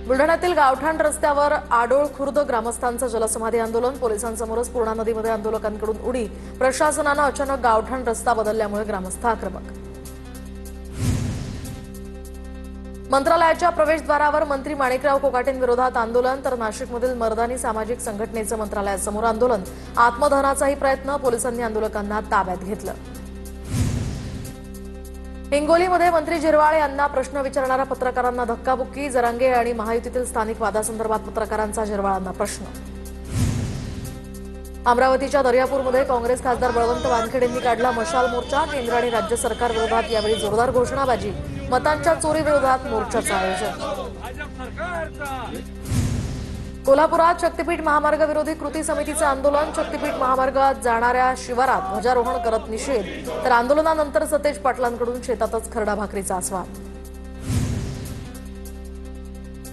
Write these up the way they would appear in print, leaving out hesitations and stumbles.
बुलढाण्यातील गावठाण रस्त्यावर आडोळ खुर्द ग्रामस्थांचं जलसमाधी आंदोलन। पोलिसांसमोरच पूर्णा नदीमध्ये आंदोलकांकडून उडी। प्रशासनानं अचानक गावठाण रस्ता बदलल्यामुळे ग्रामस्थ आक्रमक। मंत्रालयाच्या प्रवेशद्वारावर मंत्री माणिकराव कोकाटेंविरोधात आंदोलन। तर नाशिकमधील मर्दानी सामाजिक संघटनेचं मंत्रालयासमोर आंदोलन। आत्मदहनाचाही प्रयत्न। पोलिसांनी आंदोलकांना ताब्यात घेतलं। हिंगोलीमध्ये मंत्री झिरवाळ यांना प्रश्न विचारणाऱ्या पत्रकारांना धक्काबुक्की। जरांगे आणि महायुतीतील स्थानिक वादासंदर्भात पत्रकारांचा झिरवाळांना प्रश्न। अमरावतीच्या दर्यापूरमध्ये काँग्रेस खासदार बळवंत वानखेडेंनी काढला मशाल मोर्चा। केंद्र आणि राज्य सरकार विरोधात यावेळी जोरदार घोषणाबाजी। मतांच्या चोरीविरोधात मोर्चाचं आयोजन। कोल्हापुरात शक्तीपीठ महामार्ग विरोधी कृती समितीचं आंदोलन। शक्तीपीठ महामार्गात जाणाऱ्या शिवारात ध्वजारोहण करत निषेध। तर आंदोलनानंतर सतेज पाटलांकडून शेतातच खरडा भाकरीचा आस्वाद।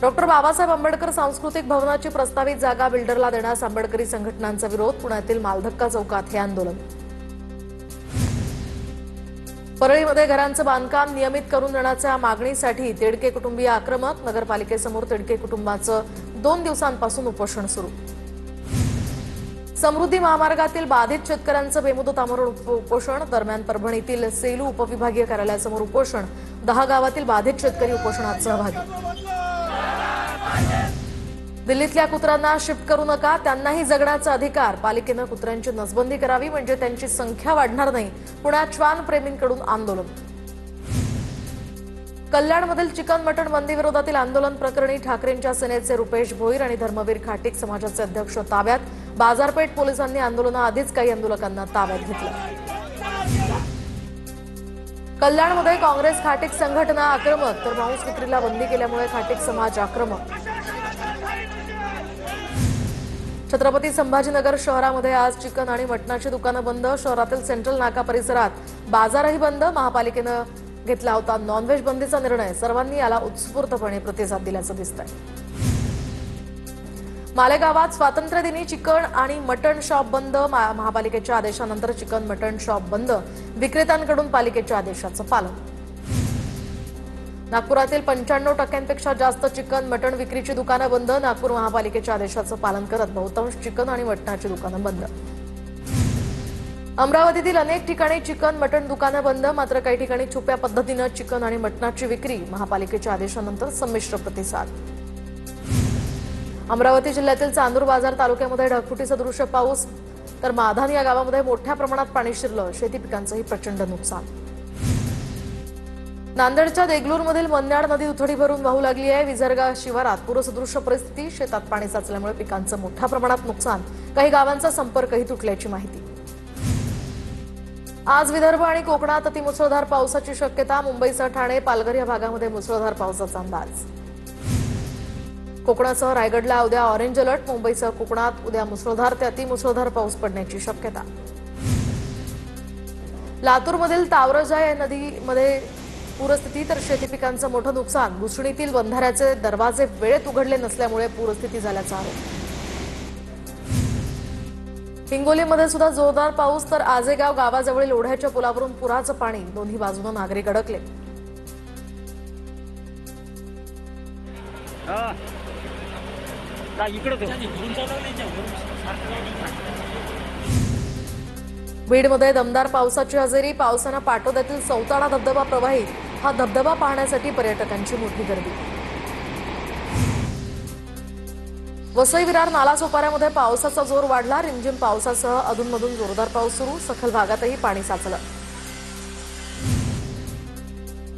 डॉक्टर बाबासाहेब आंबेडकर सांस्कृतिक भवनाची प्रस्तावित जागा बिल्डरला देण्यास आंबेडकरी संघटनांचा विरोध। पुण्यातील मालधक्का चौकात हे आंदोलन। परळीमध्ये घरांचं बांधकाम नियमित करून देण्याच्या मागणीसाठी तिडके कुटुंबीय आक्रमक। नगरपालिकेसमोर तिडके कुटुंबाचं 2 दिवसांपासून उपोषण सुरू। समृद्धी महामार्गातील बाधित शेतकऱ्यांचं बेमुदत आमरण उपोषण। दरम्यान परभणीतील सेलू उपविभागीय कार्यालयासमोर उपोषण। 10 गावातील बाधित शेतकरी उपोषणात सहभागी। दिल्लीतल्या कुत्र्यांना शिफ्ट करू नका, त्यांनाही जगण्याचा अधिकार। पालिकेनं कुत्र्यांची नसबंदी करावी म्हणजे त्यांची संख्या वाढणार नाही। पुण्यात श्वान प्रेमींकडून आंदोलन। कल्याणमधील चिकन मटण बंदी विरोधातील आंदोलन प्रकरणी ठाकरेंच्या सेनेचे रुपेश भोईर आणि धर्मवीर खाटीक समाजाचे अध्यक्ष ताब्यात। बाजारपेठ पोलिसांनी आंदोलनाआधीच काही आंदोलकांना ताब्यात घेतलं। कल्याणमध्ये काँग्रेस खाटीक संघटना आक्रमक। तर मांस विक्रीला बंदी केल्यामुळे खाटीक समाज आक्रमक। छत्रपती संभाजीनगर शहरामध्ये आज चिकन आणि मटणाची दुकानं बंद। शहरातील सेंट्रल नाका परिसरात बाजारही बंद। महापालिकेनं घेतला होता नॉनव्हेज बंदीचा निर्णय। सर्वांनी याला उत्स्फूर्तपणे प्रतिसाद दिल्याचं दिसतंय। मालेगावात स्वातंत्र्यदिनी चिकन आणि मटण शॉप बंद। महापालिकेच्या आदेशानंतर चिकन मटण शॉप बंद। विक्रेत्यांकडून पालिकेच्या आदेशाचं पालन। नागपुरातील 95% जास्त चिकन मटण विक्रीची दुकानं बंद। नागपूर महापालिकेच्या आदेशाचं पालन करत बहुतांश चिकन आणि मटणाची दुकानं बंद। अमरावतीतील अनेक ठिकाणी चिकन मटण दुकानं बंद। मात्र काही ठिकाणी छुप्या पद्धतीनं चिकन आणि मटणाची विक्री। महापालिकेच्या आदेशानंतर संमिश्र प्रतिसाद। अमरावती जिल्ह्यातील चांदूर बाजार तालुक्यामध्ये ढगफुटीसदृश पाऊस। तर माधान या गावामध्ये मोठ्या प्रमाणात पाणी शिरलं। शेती पिकांचंही प्रचंड नुकसान। नांदेडच्या देगलूरमधील मन्याड नदी दुथडी भरून वाहू लागली आहे। विजरगा शिवारात पूरसदृश परिस्थिती। शेतात पाणी साचल्यामुळे पिकांचं मोठ्या प्रमाणात नुकसान। काही गावांचा संपर्कही तुटल्याची माहिती। आज विदर्भ आणि कोकणात अतिमुसळधार पावसाची शक्यता। मुंबईसह ठाणे पालघर या भागामध्ये मुसळधार पावसाचा अंदाज। कोकणासह रायगडला उद्या ऑरेंज अलर्ट। मुंबईसह कोकणात उद्या मुसळधार ते अतिमुसळधार पाऊस पडण्याची शक्यता। लातूरमधील तावरजा या नदीमध्ये पूरस्थिती। तर शेती पिकांचं मोठं नुकसान। घुसणीतील बंधाऱ्याचे दरवाजे वेळेत उघडले नसल्यामुळे पूरस्थिती झाल्याचा आरोप। हिंगोलीमध्ये सुद्धा जोरदार पाऊस। तर आजेगाव गावाजवळील ओढ्याच्या पुलावरून पुराचं पाणी। दोन्ही बाजूनं नागरिक अडकले। बीडमध्ये दमदार पावसाची हजेरी। पावसानं पाटोद्यातील सौताळा धबधबा प्रवाहित। हा धबधबा पाहण्यासाठी पर्यटकांची मोठी गर्दी। वसई विरार नालासोपाऱ्यामध्ये पावसाचा जोर वाढला। रिमझिम पावसासह अधूनमधून जोरदार पाऊस सुरू। सखल भागातही पाणी साचलं।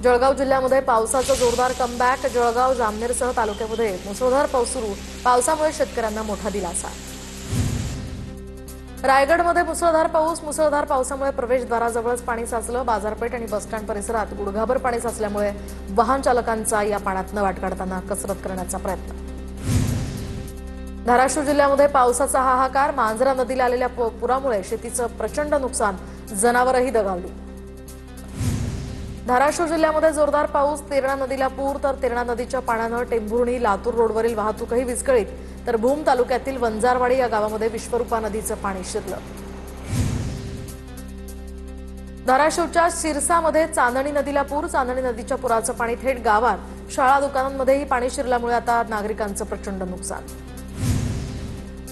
जळगाव जिल्ह्यामध्ये पावसाचा जोरदार कमबॅक। जळगाव जामनेरसह तालुक्यामध्ये मुसळधार पाऊस सुरू। पावसामुळे शेतकऱ्यांना मोठा दिलासा। रायगडमध्ये मुसळधार पाऊस। मुसळधार पावसामुळे प्रवेशद्वाराजवळच पाणी साचलं। बाजारपेठ आणि बसस्टँड परिसरात गुडघाभर पाणी साचल्यामुळे वाहन चालकांचा या पाण्यात वाट काढताना कसरत करण्याचा प्रयत्न। धाराशिव जिल्ह्यामध्ये पावसाचा हाहाकार। मांजरा नदीला आलेल्या पुरामुळे शेतीचं प्रचंड नुकसान। जनावरही दगावली। धाराशिव जिल्ह्यामध्ये जोरदार पाऊस। तेरणा नदीला पूर। तर तेरणा नदीच्या पाण्यानं टेंभुर्णी लातूर रोडवरील वाहतूकही विस्कळीत। तर भूम तालुक्यातील वंजारवाडी या गावामध्ये विश्वरूपा नदीचं पाणी शिरलं। धाराशिवच्या सिरसामध्ये चांदणी नदीला पूर. चांदणी नदीच्या पुराचं पाणी थेट गावात, शाळा दुकानांमध्येही पाणी शिरल्यामुळे आता नागरिकांचं प्रचंड नुकसान.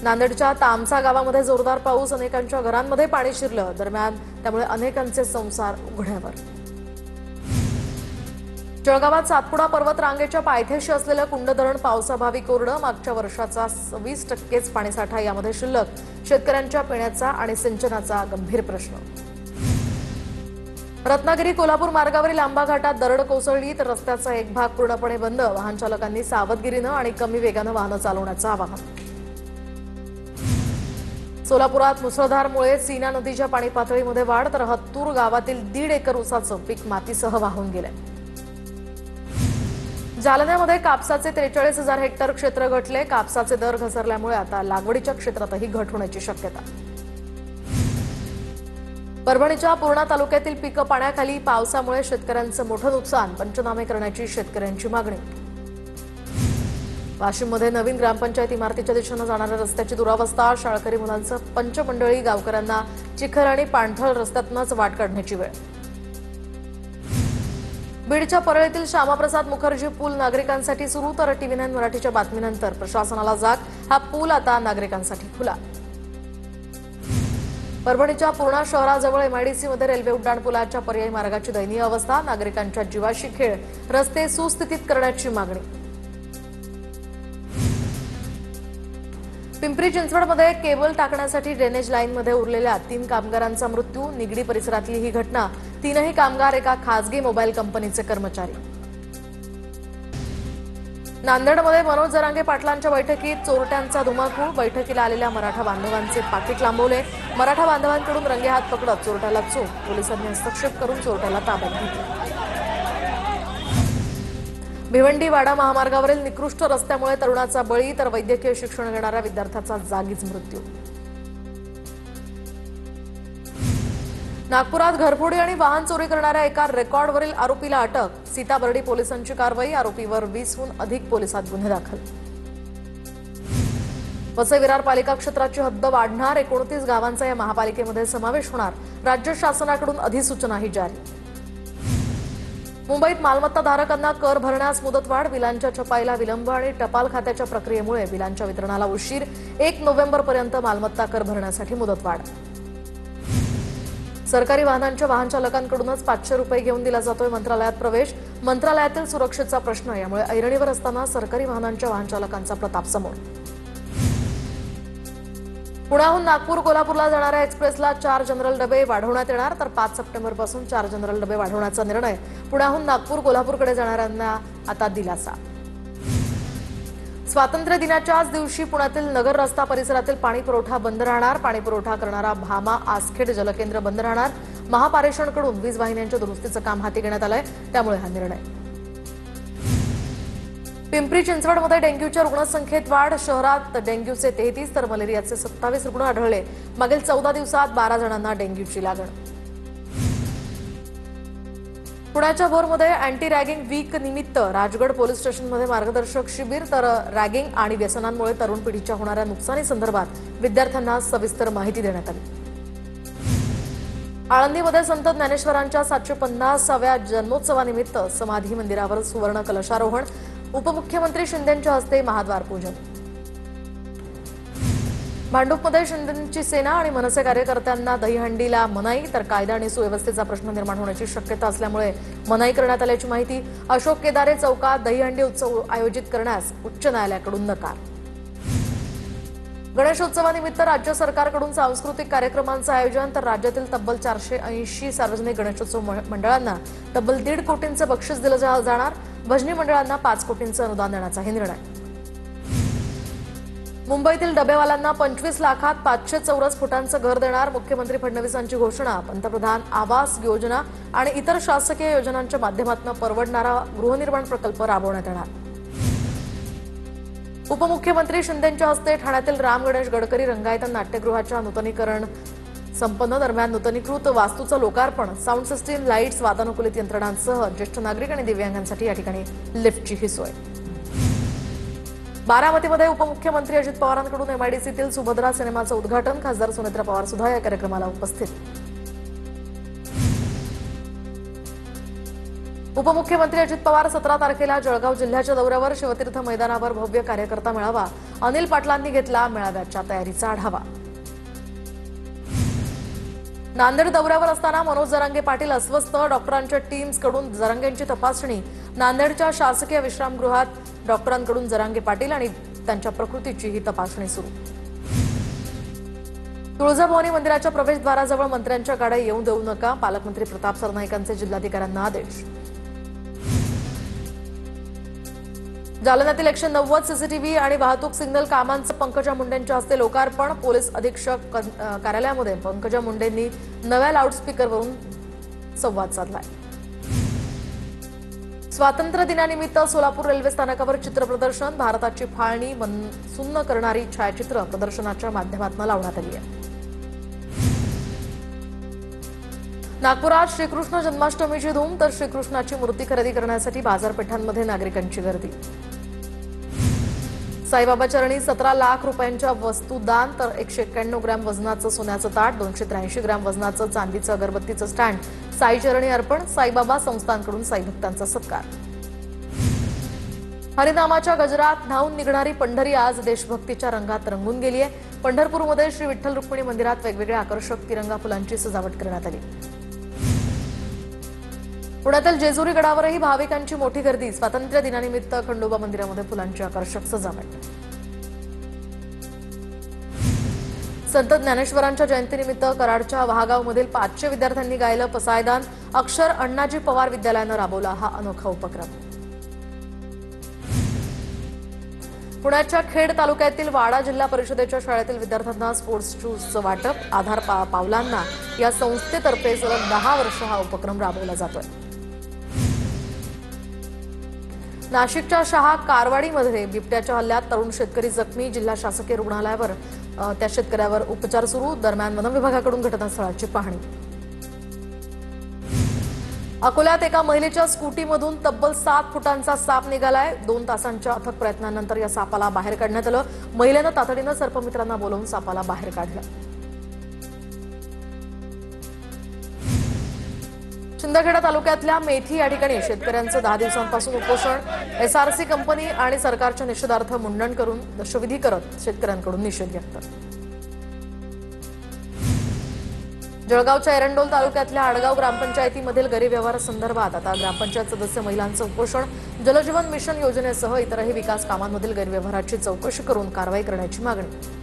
नांदेडच्या तामसा गावामध्ये जोरदार पाऊस, अनेकांच्या घरांमध्ये पाणी शिरलं. दरम्यान त्यामुळे अनेकांचे संसार उघड्यावर. जळगावात सातपुडा पर्वत रांगेच्या पायथ्याशी असलेलं कुंड धरण पावसाभावी कोरडं. मागच्या वर्षाचा 20% पाणीसाठा यामध्ये शिल्लक. शेतकऱ्यांच्या पिण्याचा आणि सिंचनाचा गंभीर प्रश्न. रत्नागिरी कोल्हापूर मार्गावरील आंबा घाटात दरड कोसळली तर रस्त्याचा एक भाग पूर्णपणे बंद. वाहन चालकांनी सावधगिरीनं आणि कमी वेगानं वाहनं चालवण्याचं आवाहन. सोलापुरात मुसळधारमुळे सीना नदीच्या पाणी पातळीमध्ये वाढ तर हत्तूर गावातील 1.5 एकर ऊसाचं पीक मातीसह वाहून गेलंय. जालन्यामध्ये कापसाचे 43,000 हेक्टर क्षेत्र घटले. कापसाचे दर घसरल्यामुळे आता लागवडीच्या क्षेत्रातही घट होण्याची शक्यता. परभणीच्या पूर्णा तालुक्यातील पिकं पाण्याखाली. पावसामुळे शेतकऱ्यांचं मोठं नुकसान. पंचनामे करण्याची शेतकऱ्यांची मागणी. वाशिममध्ये नवीन ग्रामपंचायत इमारतीच्या दिशेनं जाणाऱ्या रस्त्याची दुरावस्था. शाळकरी मुलांचं पंचमंडळी. गावकऱ्यांना चिखल आणि पाणथळ रस्त्यातूनच वाट काढण्याची वेळ. बीडच्या परळीतील श्यामाप्रसाद मुखर्जी पूल नागरिकांसाठी सुरू तर TV9 मराठीच्या बातमीनंतर प्रशासनाला जाग. हा पूल आता नागरिकांसाठी खुला. परभणीच्या पूर्णा शहराजवळ MIDCमध्ये रेल्वे उड्डाणपुलाच्या पर्यायी मार्गाची दयनीय अवस्था. नागरिकांच्या जीवाशी खेळ. रस्ते सुस्थितीत करण्याची मागणी. पिंपरी चिंचवडमध्ये केबल टाकण्यासाठी ड्रेनेज लाईनमध्ये उरलेल्या 3 कामगारांचा मृत्यू. निगडी परिसरातली ही घटना. 3ही कामगार एका खासगी मोबाईल कंपनीचे कर्मचारी. नांदेडमध्ये मनोज जरांगे पाटलांच्या बैठकीत चोरट्यांचा धुमाकूळ. बैठकीला आलेल्या मराठा बांधवांचे पाकीट लांबवले. मराठा बांधवांकडून रंगेहात पकडत चोरट्याला चोप. पोलिसांनी हस्तक्षेप करून चोरट्याला ताब्यात घेतले. भिवंडी वाडा महामार्गावरील निकृष्ट रस्त्यामुळे तरुणाचा बळी तर वैद्यकीय शिक्षण घेणाऱ्या विद्यार्थ्याचा जागीच मृत्यू. नागपुरात घरफोडी आणि वाहन चोरी करणाऱ्या एका रेकॉर्डवरील आरोपीला अटक. सीताबर्डी पोलिसांची कारवाई. आरोपीवर 20हून अधिक पोलिसात गुन्हे दाखल. वसई विरार पालिका क्षेत्राची हद्द वाढणार. 29 गावांचा या महापालिकेमध्ये समावेश होणार. राज्य शासनाकडून अधिसूचनाही जारी. मुंबईत मालमत्ताधारकांना कर भरण्यास मुदतवाढ. बिलांच्या छपाईला विलंब आणि टपाल खात्याच्या प्रक्रियेमुळे बिलांच्या वितरणाला उशीर. 1 नोव्हेंबरपर्यंत मालमत्ता कर भरण्यासाठी मुदतवाढ. सरकारी वाहनांच्या वाहन चालकांकडूनच 500 रुपये घेऊन दिला जातोय मंत्रालयात प्रवेश. मंत्रालयातील सुरक्षेचा प्रश्न. यामुळे ऐरणीवर असताना सरकारी वाहनांच्या वाहन चालकांचा प्रताप समोर. पुण्याहून नागपूर कोल्हापूरला जाणाऱ्या एक्सप्रेसला 4 जनरल डबे वाढवण्यात येणार तर 5 सप्टेंबरपासून 4 जनरल डबे वाढवण्याचा निर्णय. पुण्याहून नागपूर कोल्हापूरकडे जाणाऱ्यांना आता दिलासा. स्वातंत्र्य दिनाच्याच दिवशी पुण्यातील नगर रस्ता परिसरातील पाणी पुरवठा बंद राहणार. पाणी पुरवठा करणारा भामा आसखेड जलकेंद्र बंद राहणार. महापारेषणकडून वीज वाहिन्यांच्या दुरुस्तीचं काम हाती घेण्यात आलंय. त्यामुळे हा निर्णय. पिंपरी चिंचवडमध्ये डेंग्यूच्या रुग्णसंख्येत वाढ. शहरात डेंग्यूचे 33 तर मलेरियाचे 27 रुग्ण आढळले. मागील 14 दिवसात 12 जणांना डेंग्यूची लागण. पुण्याच्या भोरमध्ये अँटी रॅगिंग वीक निमित्त राजगड पोलीस स्टेशनमध्ये मार्गदर्शक शिबिर तर रॅगिंग आणि व्यसनांमुळे तरुण पिढीच्या होणाऱ्या नुकसानीसंदर्भात विद्यार्थ्यांना सविस्तर माहिती देण्यात आली. आळंदीमध्ये संत ज्ञानेश्वरांच्या 750व्या जन्मोत्सवानिमित्त समाधी मंदिरावर सुवर्ण कलशारोहण. उपमुख्यमंत्री शिंदेंच्या हस्ते महाद्वार पूजन. भांडूपमध्ये शिंदेंची सेना आणि मनसे कार्यकर्त्यांना दहीहंडीला मनाई तर कायदा आणि सुव्यवस्थेचा प्रश्न निर्माण होण्याची शक्यता असल्यामुळे मनाई करण्यात आल्याची माहिती. अशोक केदारे चौकात दहीहंडी उत्सव आयोजित करण्यास उच्च न्यायालयाकडून नकार. गणेशोत्सवानिमित्त राज्य सरकारकडून सांस्कृतिक कार्यक्रमांचं आयोजन तर राज्यातील तब्बल 480 सार्वजनिक गणेशोत्सव मंडळांना तब्बल 1.5 कोटींचं बक्षीस दिलं जाणार. भजनी मंडळांना 5 कोटींचं अनुदान देण्याचाही निर्णय. मुंबईतील डबेवाल्यांना 25 लाखात 500 चौरस फुटांचं घर देणार. मुख्यमंत्री फडणवीसांची घोषणा. पंतप्रधान आवास योजना आणि इतर शासकीय योजनांच्या माध्यमातून परवडणारा गृहनिर्माण प्रकल्प राबवण्यात येणार. उपमुख्यमंत्री शिंदेंच्या हस्ते ठाण्यातील राम गणेश गडकरी रंगायतन नाट्यगृहाच्या नूतनीकरण संपन्न. दरम्यान नूतनीकृत वास्तूचं लोकार्पण. साऊंड सिस्टीम, लाईट्स, वातानुकूलित यंत्रणांसह ज्येष्ठ नागरिक आणि दिव्यांगांसाठी या ठिकाणी लिफ्टचीही सोय. बारामतीमध्ये उपमुख्यमंत्री अजित पवारांकडून MIDCतील सुभद्रा सिनेमाचं उद्घाटन. खासदार सुनेत्रा पवार सुद्धा या कार्यक्रमाला उपस्थित. उपमुख्यमंत्री अजित पवार 17 तारखेला जळगाव जिल्ह्याच्या दौऱ्यावर शिवतीर्थ मैदानावर भव्य कार्यकर्ता मेळावा. अनिल पाटलांनी घेतला मेळाव्याच्या तयारीचा आढावा. नांदेड दौऱ्यावर असताना मनोज जरांगे पाटील अस्वस्थ. डॉक्टरांच्या टीम्सकडून जरांगेंची तपासणी. नांदेडच्या शासकीय विश्रामगृहात डॉक्टरांकडून जरांगे पाटील आणि त्यांच्या प्रकृतीची ही तपासणी सुरू. तुळजाभवानी मंदिराच्या प्रवेशद्वाराजवळ मंत्र्यांच्या गाड्या येऊ देऊ नका. पालकमंत्री प्रताप सरनाईकांचे जिल्हाधिकाऱ्यांना आदेश. जालन्यातील 190 सीसीटीव्ही आणि वाहतूक सिग्नल कामांचं पंकजा मुंडेंच्या हस्ते लोकार्पण. पोलीस अधीक्षक कार्यालयामध्ये पंकजा मुंडेंनी नव्या लाऊडस्पीकरवरून संवाद साधलाय. स्वातंत्र्य दिनानिमित्त सोलापूर रेल्वे स्थानकावर चित्रप्रदर्शन. भारताची फाळणी सुन्न करणारी छायाचित्र प्रदर्शनाच्या माध्यमातून लावण्यात आली आहे. नागपुरात श्रीकृष्ण जन्माष्टमीची धूम, तर श्रीकृष्णाची मूर्ती खरेदी करण्यासाठी बाजारपेठांमध्ये नागरिकांची गर्दी. साईबाबा चरणी 17 लाख रुपयांच्या वस्तू दान, तर 191 ग्रॅम वजनाचं सोन्याचं ताट, 283 ग्रॅम वजनाचं चांदीचं अगरबत्तीचं स्टँड साई चरणी अर्पण. साईबाबा संस्थांकडून साई भक्तांचा सत्कार. हरिनामाच्या गजरात न्हाऊन निघणारी पंढरी आज देशभक्तीच्या रंगात रंगून गेली आहे. पंढरपूरमध्ये श्री विठ्ठल रुक्मिणी मंदिरात वेगवेगळ्या आकर्षक तिरंगा फुलांची सजावट करण्यात आली. पुण्यातील जेजुरी गडावरही भाविकांची मोठी गर्दी. स्वातंत्र्य दिनानिमित्त खंडोबा मंदिरामध्ये फुलांची आकर्षक सजावट. संत ज्ञानेश्वरांच्या जयंतीनिमित्त कराडच्या वहागावमधील 500 विद्यार्थ्यांनी गायलं पसायदान. अक्षर अण्णाजी पवार विद्यालयानं राबवला हा अनोखा उपक्रम. पुण्याच्या खेड तालुक्यातील वाडा जिल्हा परिषदेच्या शाळेतील विद्यार्थ्यांना स्पोर्ट्स शूजचं वाटप. आधार पावलांना या संस्थेतर्फे सलग 10 वर्ष हा उपक्रम राबवला जातोय. नाशिकच्या शहा कारवाडीमध्ये बिबट्याच्या हल्ल्यात तरुण शेतकरी जखमी. जिल्हा शासकीय रुग्णालयावर त्या शेतकऱ्यावर उपचार सुरू. दरम्यान वन विभागाकडून घटनास्थळाची पाहणी. अकोल्यात एका महिलेच्या स्कूटीमधून तब्बल 7 फुटांचा साप निघालाय. 2 तासांच्या अथक प्रयत्नानंतर या सापाला बाहेर काढण्यात आलं. महिलेनं तातडीनं सर्पमित्रांना बोलावून सापाला बाहेर काढलं. शिंदखेडा तालुक्यातल्या मेथी या ठिकाणी शेतकऱ्यांचं 10 दिवसांपासून उपोषण. एसआरसी कंपनी आणि सरकारच्या निषेधार्थ मुंडन करून दशविधी करत शेतकऱ्यांकडून निषेध व्यक्त. जळगावच्या एरंडोल तालुक्यातल्या आडगाव ग्रामपंचायतीमधील गैरव्यवहारासंदर्भात आता ग्रामपंचायत सदस्य महिलांचं उपोषण. जलजीवन मिशन योजनेसह इतरही विकास कामांमधील गैरव्यवहाराची चौकशी करून कारवाई करण्याची मागणी.